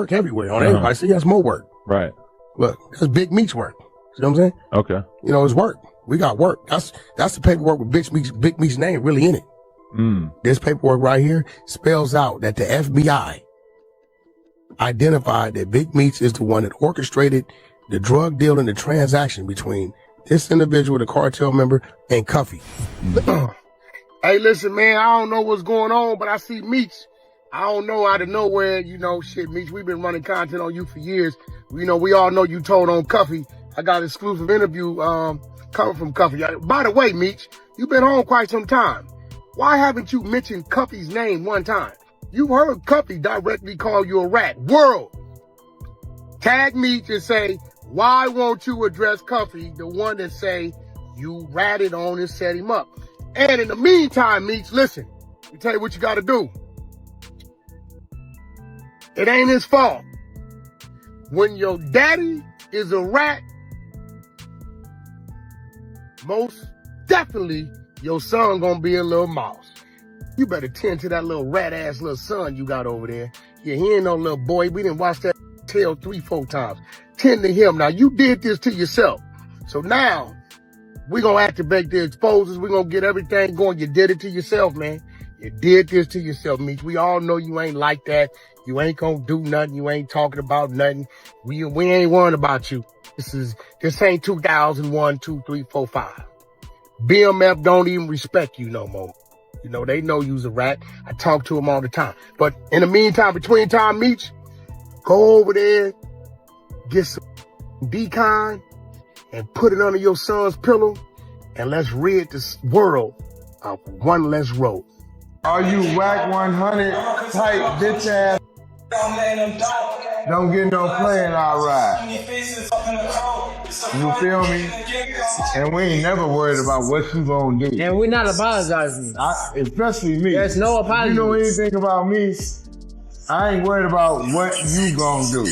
work everywhere on everybody. See, that's more work. Right. Look, that's Big Meech work. You know what I'm saying? Okay. You know, it's work. We got work. That's the paperwork with Big Meech's name really in it. This paperwork right here spells out that the FBI identified that Big Meech is the one that orchestrated the drug deal and the transaction between this individual, the cartel member, and Cuffy. Hey, listen, man, I don't know what's going on, but I see Meech. I don't know, out of nowhere, you know, shit, Meech, we've been running content on you for years. You know, we all know you told on Cuffy. I got an exclusive interview coming from Cuffy. By the way, Meech, you've been on quite some time. Why haven't you mentioned Cuffy's name one time? You heard Cuffy directly call you a rat. World, tag Meech and say, why won't you address Cuffy, the one that say you ratted on and set him up? And in the meantime, Meech, listen, let me tell you what you got to do. It ain't his fault. When your daddy is a rat, most definitely your son gonna be a little mouse. You better tend to that little rat-ass little son you got over there. Yeah, he ain't no little boy. We didn't watch that tale 3-4 times. Tend to him. Now, you did this to yourself. So now, we're gonna activate the exposures. We're gonna get everything going. You did it to yourself, man. You did this to yourself, Meech. We all know you ain't like that. You ain't gonna do nothing. You ain't talking about nothing. We ain't worrying about you. This ain't 2001, 2, 3, 4, 5. BMF don't even respect you no more. You know, they know you's a rat. I talk to them all the time. But in the meantime, between time, Meech, go over there, get some decon, and put it under your son's pillow, and let's rid this world of one less road. Are you whack 100 type bitch ass? Don't get no playing all right. You feel me? And we ain't never worried about what you gonna do. And we're not apologizing. Especially me. There's no apology. You know anything about me? I ain't worried about what you gonna do.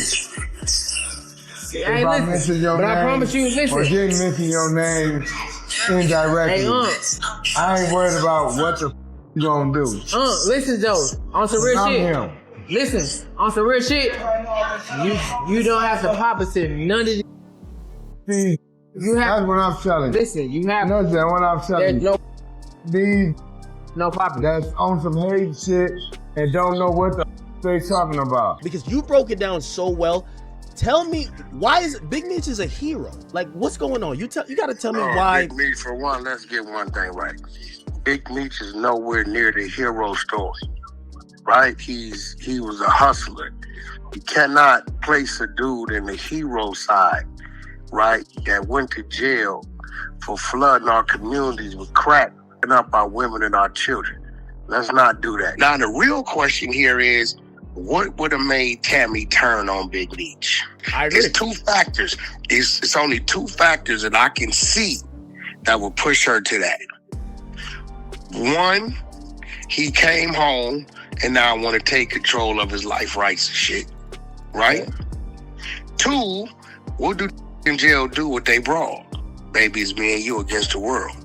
Hey, if I mention your name, I promise you, listen. Or didn't mention your name indirectly, I ain't worried about what the you gonna do. Listen, Joe, on some real shit. Him. Listen, on some real shit, you don't have to pop it to none of these. See, that's what I'm telling you. Listen, you have. That's what I'm telling you. These no popping. That's on some hate shit and don't know what the they talking about. Because you broke it down so well. Tell me, why is Big Meech is a hero? Like, what's going on? You gotta tell me why. Big Meech, for one, let's get one thing right. Big Meech is nowhere near the hero story, right? He was a hustler. You cannot place a dude in the hero side, right, that went to jail for flooding our communities with crack and up our women and our children. Let's not do that. Now, the real question here is, what would have made Tammy turn on Big Meech? There's two factors. It's only two factors that I can see that would push her to that. One, he came home and now want to take control of his life rights and shit, right? Two, what do in jail do what they brought? Baby, it's me and you against the world,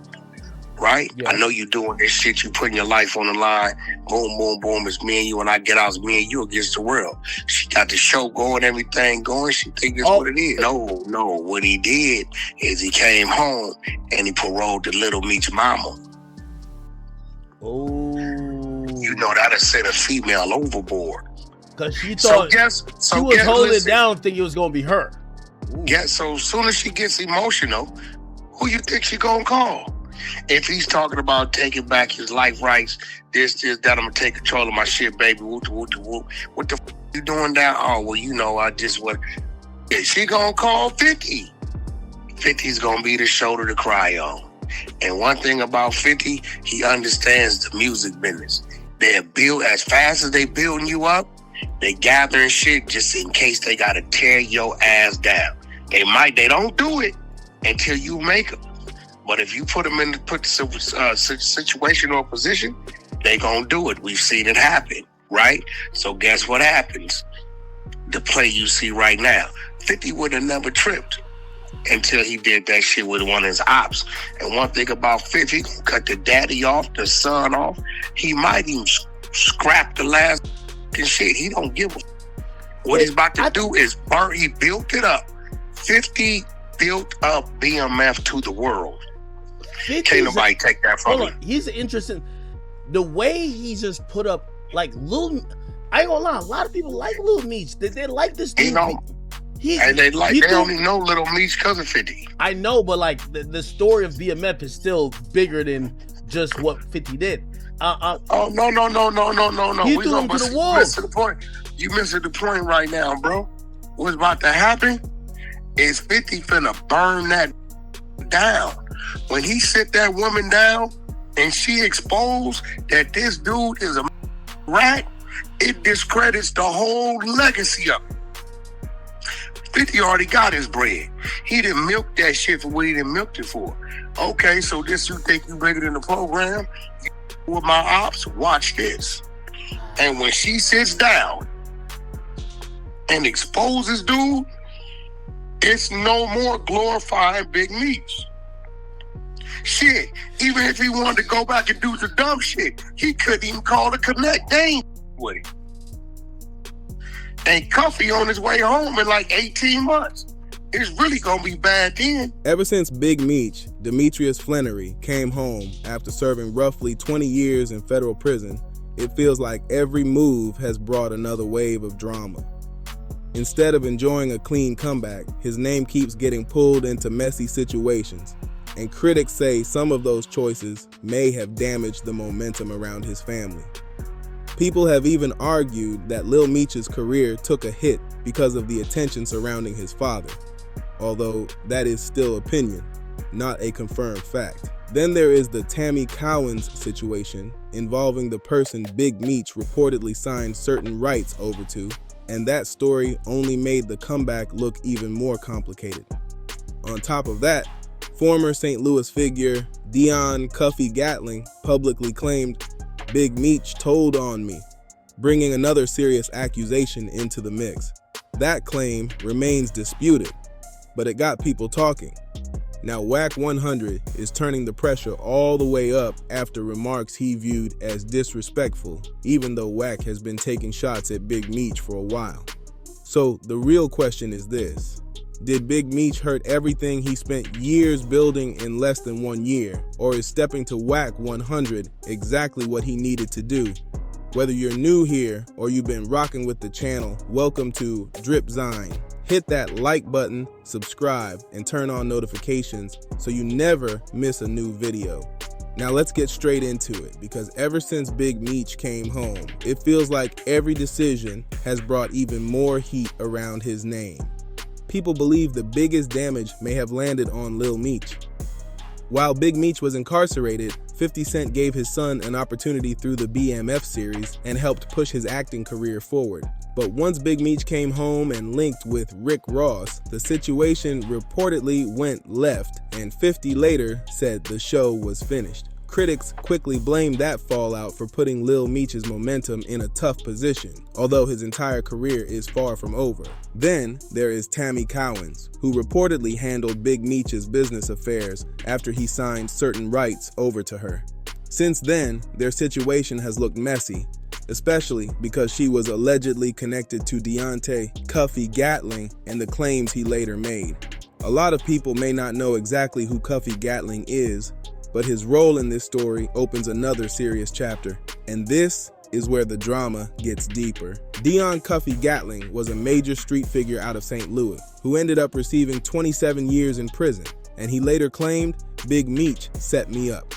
right? Yeah. I know you doing this shit, you putting your life on the line, boom, boom, boom, it's me and you, and I get out, it's me and you against the world. She got the show going, everything going, she think that's what it is. No, what he did is he came home and he paroled the little Meech mama. Oh. You know, that'll set a female overboard. Because she thought she was holding it down, thinking it was going to be her. So as soon as she gets emotional, who you think she gonna call? If he's talking about taking back his life rights, this, that, I'm gonna take control of my shit, baby, whoop, whoop, whoop. What the f you doing down? Oh, well, you know, I just want... Yeah, she gonna call 50. 50's gonna be the shoulder to cry on. And one thing about 50, he understands the music business. They'll build, as fast as they building you up, they gathering shit just in case they gotta tear your ass down. They don't do it until you make them. But if you put them in the situation or position, they gonna do it. We've seen it happen, right? So guess what happens? The play you see right now, 50 would have never tripped until he did that shit with one of his ops. And one thing about 50, he gonna cut the daddy off, the son off. He might even scrap the last shit. He don't give a What he's about to do is he built it up. 50 built up BMF to the world. Can't nobody take that from him. He's interesting. The way he just put up, like, I ain't gonna lie, a lot of people like Lil Meech. They like this dude. And they only know Little Meech because of 50. I know, but like the story of BMF is still bigger than just what 50 did. No. He threw him to the wolves. You missing the point right now, bro. What's about to happen is 50 finna burn that down. When he sit that woman down and she exposed that this dude is a rat, it discredits the whole legacy of it. 50 already got his bread. He didn't milk that shit for what he didn't milk it for. Okay, so this you think you bigger than the program? With my ops, watch this. And when she sits down and exposes dude, it's no more glorifying Big Meech. Shit, even if he wanted to go back and do some dumb shit, he couldn't even call the connect. They ain't with it. And Cuffy on his way home in like 18 months. It's really gonna be bad then. Ever since Big Meech, Demetrius Flannery, came home after serving roughly 20 years in federal prison, it feels like every move has brought another wave of drama. Instead of enjoying a clean comeback, his name keeps getting pulled into messy situations, and critics say some of those choices may have damaged the momentum around his family. People have even argued that Lil Meech's career took a hit because of the attention surrounding his father, although that is still opinion, not a confirmed fact. Then there is the Tammy Cowens situation involving the person Big Meech reportedly signed certain rights over to, and that story only made the comeback look even more complicated. On top of that, former St. Louis figure Dion Cuffy Gatling publicly claimed Big Meech told on me, bringing another serious accusation into the mix. That claim remains disputed, but it got people talking. Now Wack 100 is turning the pressure all the way up after remarks he viewed as disrespectful, even though Wack has been taking shots at Big Meech for a while. So the real question is this: did Big Meech hurt everything he spent years building in less than 1 year, or is stepping to Wack 100 exactly what he needed to do? Whether you're new here or you've been rocking with the channel, welcome to Dripzine. Hit that like button, subscribe, and turn on notifications so you never miss a new video. Now let's get straight into it, because ever since Big Meech came home, it feels like every decision has brought even more heat around his name. People believe the biggest damage may have landed on Lil Meech. While Big Meech was incarcerated, 50 Cent gave his son an opportunity through the BMF series and helped push his acting career forward. But once Big Meech came home and linked with Rick Ross, the situation reportedly went left, and 50 later said the show was finished. Critics quickly blamed that fallout for putting Lil Meech's momentum in a tough position, although his entire career is far from over. Then there is Tammy Cowens, who reportedly handled Big Meech's business affairs after he signed certain rights over to her. Since then, their situation has looked messy, especially because she was allegedly connected to Deontay Cuffy Gatling and the claims he later made. A lot of people may not know exactly who Cuffy Gatling is, but his role in this story opens another serious chapter, and this is where the drama gets deeper. Dion Cuffy Gatling was a major street figure out of St. Louis, who ended up receiving 27 years in prison, and he later claimed, "Big Meech set me up."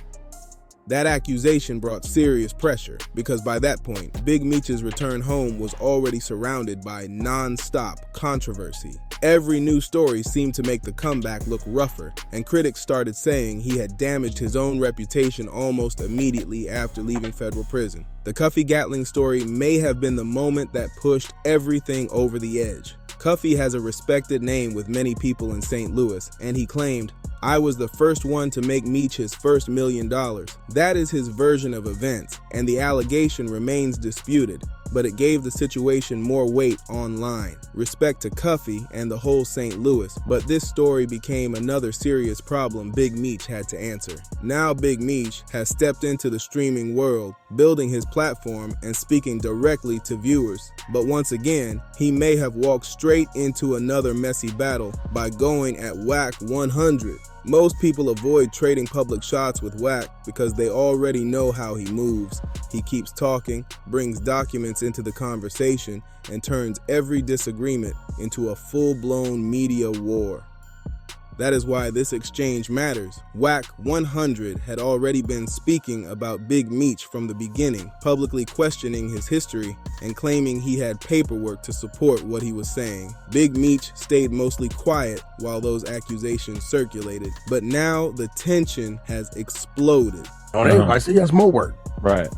That accusation brought serious pressure, because by that point, Big Meech's return home was already surrounded by non-stop controversy. Every new story seemed to make the comeback look rougher, and critics started saying he had damaged his own reputation almost immediately after leaving federal prison. The Cuffy Gatling story may have been the moment that pushed everything over the edge. Cuffy has a respected name with many people in St. Louis, and he claimed, "I was the first one to make Meech his first $1 million. That is his version of events, and the allegation remains disputed. but it gave the situation more weight online. Respect to Cuffy and the whole St. Louis, but this story became another serious problem Big Meech had to answer. Now Big Meech has stepped into the streaming world, building his platform and speaking directly to viewers. But once again, he may have walked straight into another messy battle by going at Wack 100. Most people avoid trading public shots with Wack because they already know how he moves. He keeps talking, brings documents into the conversation, and turns every disagreement into a full-blown media war. That is why this exchange matters. Wack 100 had already been speaking about Big Meech from the beginning, publicly questioning his history and claiming he had paperwork to support what he was saying. Big Meech stayed mostly quiet while those accusations circulated, but now the tension has exploded. On everybody, see, that's more work. Right.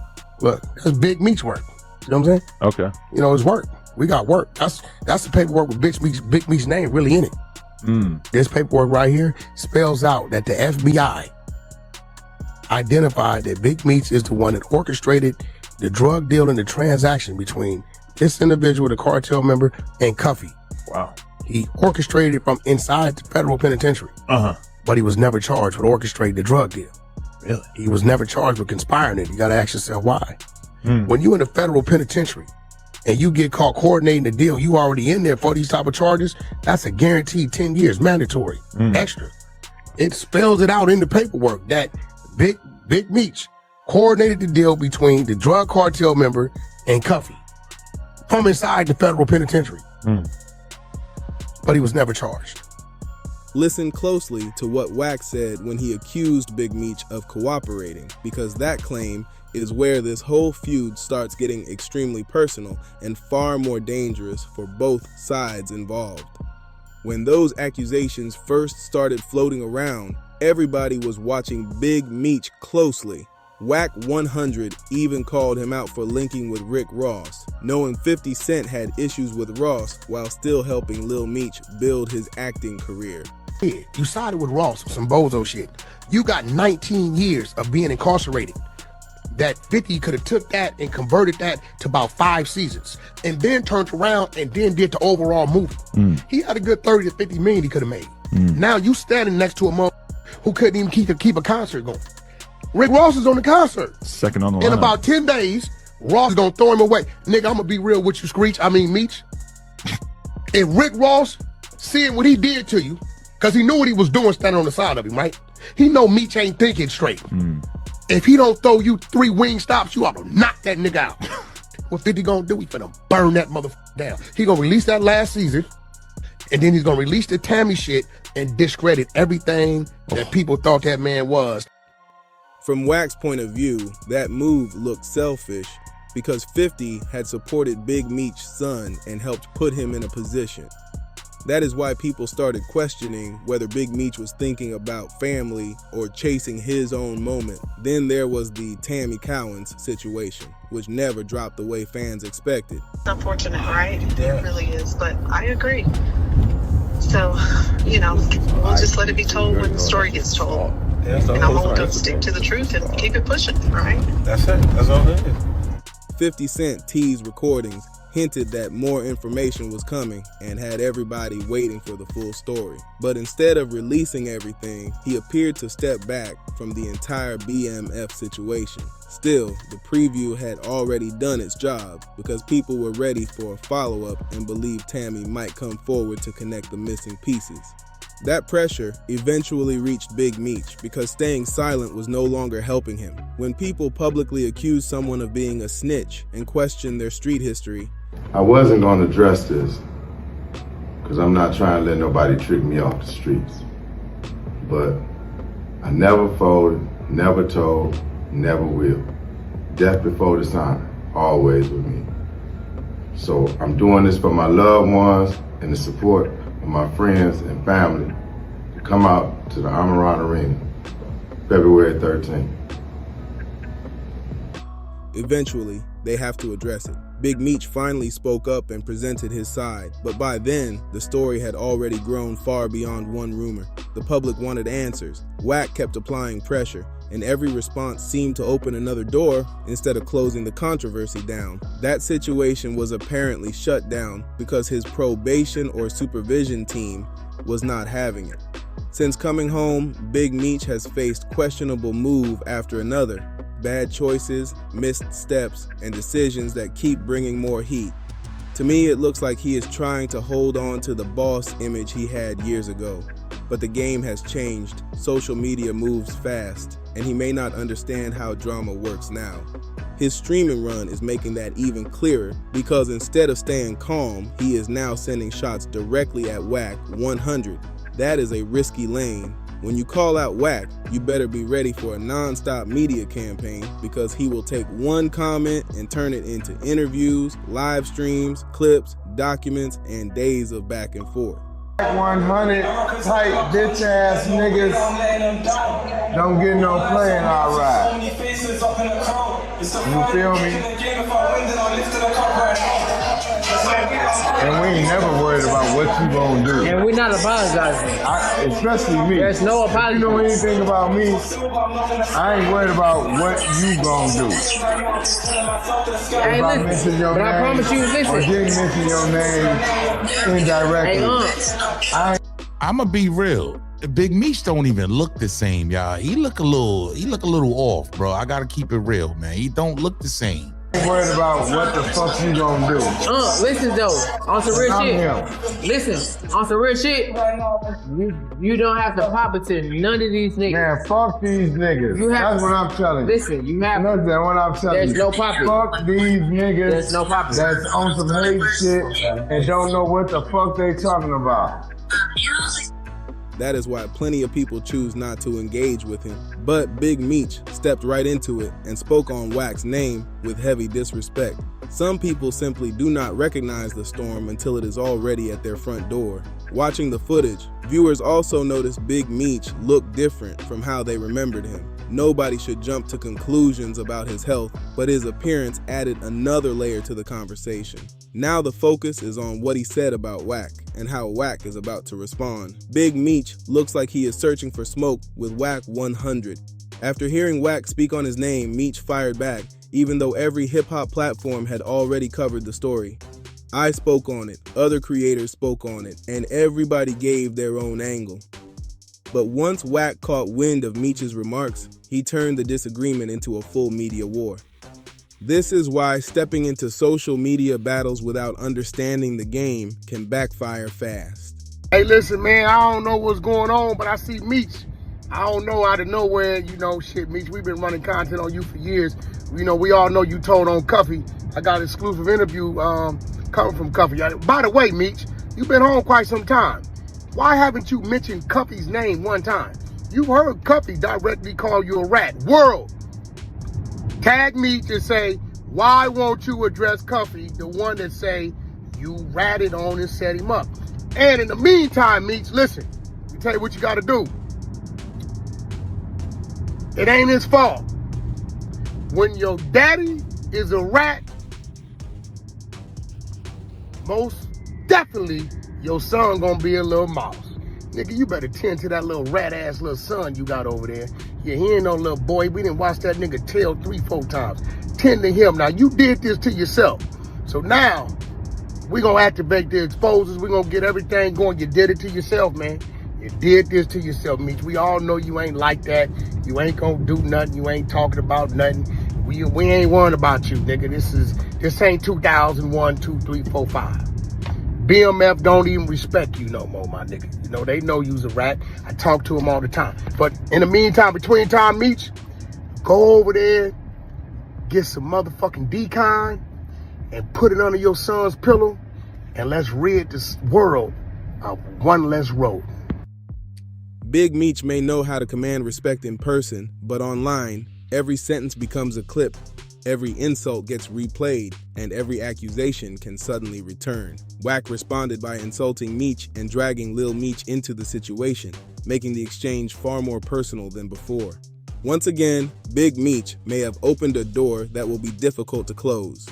Look, that's Big Meech work. You know what I'm saying? Okay. You know, it's work. We got work. That's the paperwork with Big Meech's name really in it. This paperwork right here spells out that the FBI identified that Big Meech is the one that orchestrated the drug deal and the transaction between this individual, the cartel member, and Cuffy. Wow. He orchestrated it from inside the federal penitentiary. But he was never charged with orchestrating the drug deal. Really? He was never charged with conspiring it. You got to ask yourself why. When you in the federal penitentiary and you get caught coordinating the deal, you already in there for these type of charges, that's a guaranteed 10 years, mandatory, extra. It spells it out in the paperwork that Big Meech coordinated the deal between the drug cartel member and Cuffy from inside the federal penitentiary. But he was never charged. Listen closely to what Wack said when he accused Big Meech of cooperating, because that claim is where this whole feud starts getting extremely personal and far more dangerous for both sides involved. When those accusations first started floating around, everybody was watching Big Meech closely. Wack 100 even called him out for linking with Rick Ross, knowing 50 Cent had issues with Ross while still helping Lil Meech build his acting career. You sided with Ross for some bozo shit. You got 19 years of being incarcerated. That 50 could have took that and converted that to about 5 seasons and then turned around and then did the overall movie. He had a good 30 to 50 million he could have made. Now you standing next to a mother who couldn't even keep a concert going. Rick Ross is on the concert. Second on the line. In about 10 days, Ross is gonna throw him away. Nigga, I'm gonna be real with you, Meech. If Rick Ross seeing what he did to you, because he knew what he was doing standing on the side of him, right? He know Meech ain't thinking straight. If he don't throw you 3 wing stops, you ought to knock that nigga out. What 50 gonna do? He finna burn that motherfucker down. He gonna release that last season, and then he's gonna release the Tammy shit and discredit everything that people thought that man was. From Wack's point of view, that move looked selfish because 50 had supported Big Meech's son and helped put him in a position. That is why people started questioning whether Big Meech was thinking about family or chasing his own moment. Then there was the Tammy Cowens situation, which never dropped the way fans expected. It's unfortunate, right? It really is, but I agree. So, we'll just let it be told when the story gets told. And I'm going to stick to the truth and keep it pushing, right? That's it. That's all it is. 50 Cent teased recordings, hinted that more information was coming, and had everybody waiting for the full story. But instead of releasing everything, he appeared to step back from the entire BMF situation. Still, the preview had already done its job because people were ready for a follow-up and believed Tammy might come forward to connect the missing pieces. That pressure eventually reached Big Meech because staying silent was no longer helping him. When people publicly accuse someone of being a snitch and question their street history, I wasn't going to address this because I'm not trying to let nobody trick me off the streets. But I never folded, never told, never will. Death before the sign, always with me. So I'm doing this for my loved ones and the support of my friends and family to come out to the Amaran Arena, February 13th. Eventually, they have to address it. Big Meech finally spoke up and presented his side, but by then, the story had already grown far beyond one rumor. The public wanted answers. Wack kept applying pressure, and every response seemed to open another door instead of closing the controversy down. That situation was apparently shut down because his probation or supervision team was not having it. Since coming home, Big Meech has faced questionable move after another, bad choices, missed steps, and decisions that keep bringing more heat. To me, it looks like he is trying to hold on to the boss image he had years ago. But the game has changed, social media moves fast, and he may not understand how drama works now. His streaming run is making that even clearer because instead of staying calm, he is now sending shots directly at Wack 100. That is a risky lane. When you call out Wack, you better be ready for a non-stop media campaign because he will take one comment and turn it into interviews, live streams, clips, documents, and days of back and forth. 100 type bitch ass niggas don't get no play in our ride. You feel me? And we ain't never worried about what you gonna do. And we're not apologizing. Especially me. There's no apology. If you know anything about me, I ain't worried about what you gonna do. Hey, If I mention your but name, I promise you, or listen. didn't mention your name indirectly, I'ma be real. Big Meech don't even look the same, y'all. He look a little off, bro. I gotta keep it real, man. He don't look the same. I ain't worried about what the fuck you gonna do. Listen though, on some real I'm shit. him. Listen, on some real shit. You don't have to pop it to none of these niggas. Man, fuck these niggas. That's what I'm telling you. Listen, you have. That's what I'm telling There's you. no popping. Fuck these niggas. There's no popping. That's on some hate shit and don't know what the fuck they talking about. That is why plenty of people choose not to engage with him. But Big Meech stepped right into it and spoke on Wack's name with heavy disrespect. Some people simply do not recognize the storm until it is already at their front door. Watching the footage, viewers also noticed Big Meech looked different from how they remembered him. Nobody should jump to conclusions about his health, but his appearance added another layer to the conversation. Now the focus is on what he said about Wack and how Wack is about to respond. Big Meech looks like he is searching for smoke with Wack 100. After hearing Wack speak on his name, Meech fired back, even though every hip-hop platform had already covered the story. I spoke on it, other creators spoke on it, and everybody gave their own angle. But once Wack caught wind of Meech's remarks, he turned the disagreement into a full media war. This is why stepping into social media battles without understanding the game can backfire fast. Hey, listen, man, I don't know what's going on, but I see Meech. I don't know, out of nowhere, shit, Meech, we've been running content on you for years. We all know you told on Cuffy. I got an exclusive interview coming from Cuffy. By the way, Meech, you've been home quite some time. Why haven't you mentioned Cuffy's name one time? You heard Cuffy directly call you a rat. World, tag Meech and say, why won't you address Cuffy, the one that say you ratted on and set him up? And in the meantime, Meech, listen, let me tell you what you got to do. It ain't his fault. When your daddy is a rat, most definitely your son gonna be a little mouse. Nigga, you better tend to that little rat-ass little son you got over there. Yeah, he ain't no little boy. We didn't watch that nigga tail 3-4 times. Tend to him. Now, you did this to yourself. So now, we gonna activate the exposers. We gonna get everything going. You did it to yourself, man. You did this to yourself, Meech. We all know you ain't like that. You ain't gonna do nothing. You ain't talking about nothing. We ain't worrying about you, nigga. This ain't 2001, 2, 3, 4, 5. BMF don't even respect you no more, my nigga. They know you's a rat. I talk to them all the time. But in the meantime, between time, Meech, go over there, get some motherfucking decon, and put it under your son's pillow, and let's rid this world of one less road. Big Meech may know how to command respect in person, but online, every sentence becomes a clip, every insult gets replayed, and every accusation can suddenly return. Wack responded by insulting Meech and dragging Lil Meech into the situation, making the exchange far more personal than before. Once again, Big Meech may have opened a door that will be difficult to close.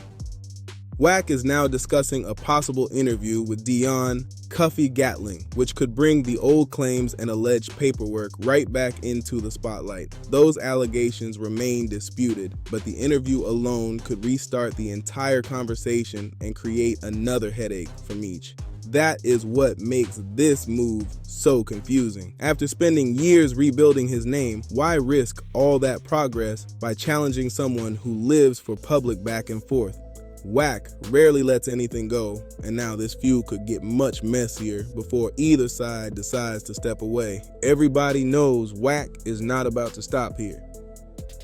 Wack is now discussing a possible interview with Dion Cuffy Gatling, which could bring the old claims and alleged paperwork right back into the spotlight. Those allegations remain disputed, but the interview alone could restart the entire conversation and create another headache for Meech. That is what makes this move so confusing. After spending years rebuilding his name, why risk all that progress by challenging someone who lives for public back and forth? Wack rarely lets anything go, and now this feud could get much messier before either side decides to step away. Everybody knows Wack is not about to stop here.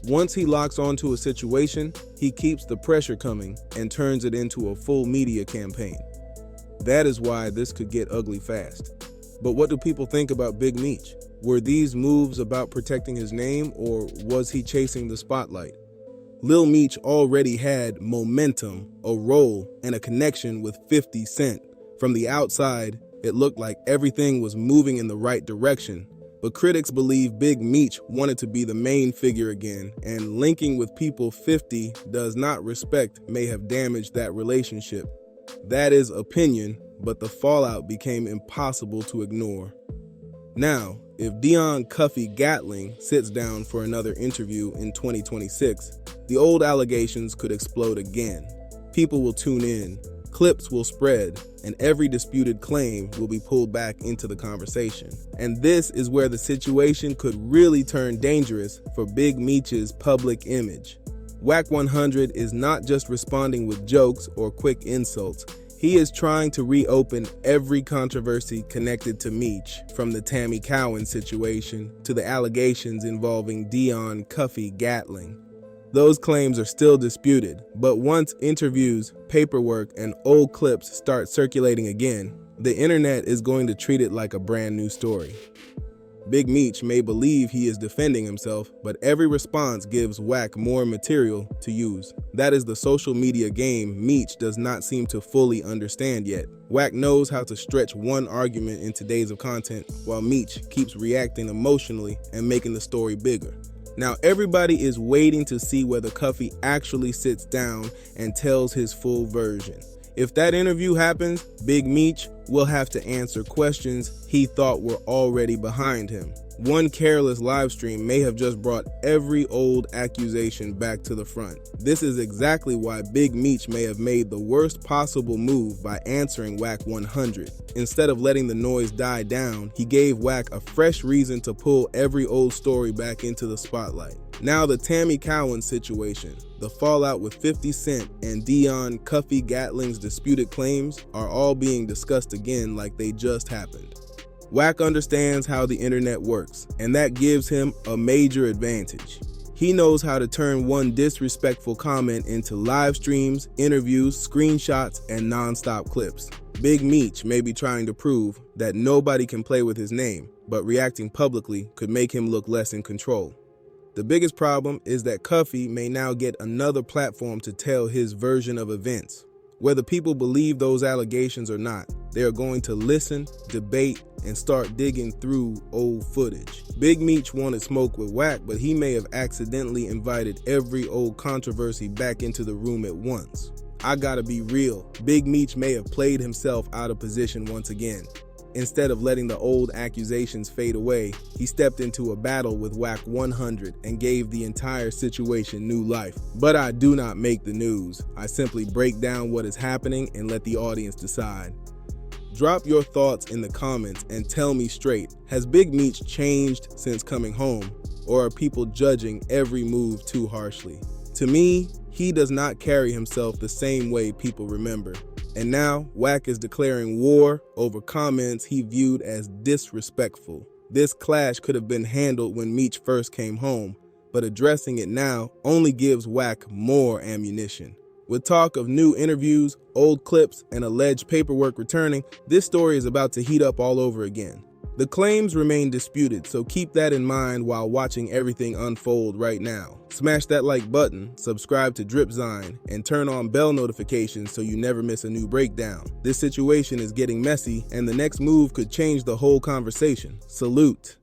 Once he locks onto a situation, he keeps the pressure coming and turns it into a full media campaign. That is why this could get ugly fast. But what do people think about Big Meech? Were these moves about protecting his name, or was he chasing the spotlight? Lil Meech already had momentum, a role, and a connection with 50 Cent. From the outside, it looked like everything was moving in the right direction. But critics believe Big Meech wanted to be the main figure again, and linking with people 50 does not respect may have damaged that relationship. That is opinion, but the fallout became impossible to ignore. Now, if Dion Cuffy Gatling sits down for another interview in 2026, the old allegations could explode again. People will tune in, clips will spread, and every disputed claim will be pulled back into the conversation. And this is where the situation could really turn dangerous for Big Meech's public image. Wack 100 is not just responding with jokes or quick insults. He is trying to reopen every controversy connected to Meech, from the Tammy Cowan situation to the allegations involving Dion Cuffy Gatling. Those claims are still disputed, but once interviews, paperwork, and old clips start circulating again, the internet is going to treat it like a brand new story. Big Meech may believe he is defending himself, but every response gives Wack more material to use. That is the social media game Meech does not seem to fully understand yet. Wack knows how to stretch one argument into days of content, while Meech keeps reacting emotionally and making the story bigger. Now everybody is waiting to see whether Cuffy actually sits down and tells his full version. If that interview happens, Big Meech will have to answer questions he thought were already behind him. One careless live stream may have just brought every old accusation back to the front. This is exactly why Big Meech may have made the worst possible move by answering Wack 100. Instead of letting the noise die down, he gave Wack a fresh reason to pull every old story back into the spotlight. Now the Tammy Cowan situation, the fallout with 50 Cent, and Dion Cuffy Gatling's disputed claims are all being discussed again like they just happened. Wack understands how the internet works, and that gives him a major advantage. He knows how to turn one disrespectful comment into live streams, interviews, screenshots, and non-stop clips. Big Meech may be trying to prove that nobody can play with his name, but reacting publicly could make him look less in control. The biggest problem is that Cuffy may now get another platform to tell his version of events. Whether people believe those allegations or not, they are going to listen, debate, and start digging through old footage. Big Meech wanted smoke with Wack, but he may have accidentally invited every old controversy back into the room at once. I gotta be real, Big Meech may have played himself out of position once again. Instead of letting the old accusations fade away, he stepped into a battle with Wack 100 and gave the entire situation new life. But I do not make the news. I simply break down what is happening and let the audience decide. Drop your thoughts in the comments and tell me straight, has Big Meech changed since coming home, or are people judging every move too harshly? To me, he does not carry himself the same way people remember. And now, Wack is declaring war over comments he viewed as disrespectful. This clash could have been handled when Meech first came home, but addressing it now only gives Wack more ammunition. With talk of new interviews, old clips, and alleged paperwork returning, this story is about to heat up all over again. The claims remain disputed, so keep that in mind while watching everything unfold right now. Smash that like button, subscribe to Dripzine, and turn on bell notifications so you never miss a new breakdown. This situation is getting messy, and the next move could change the whole conversation. Salute.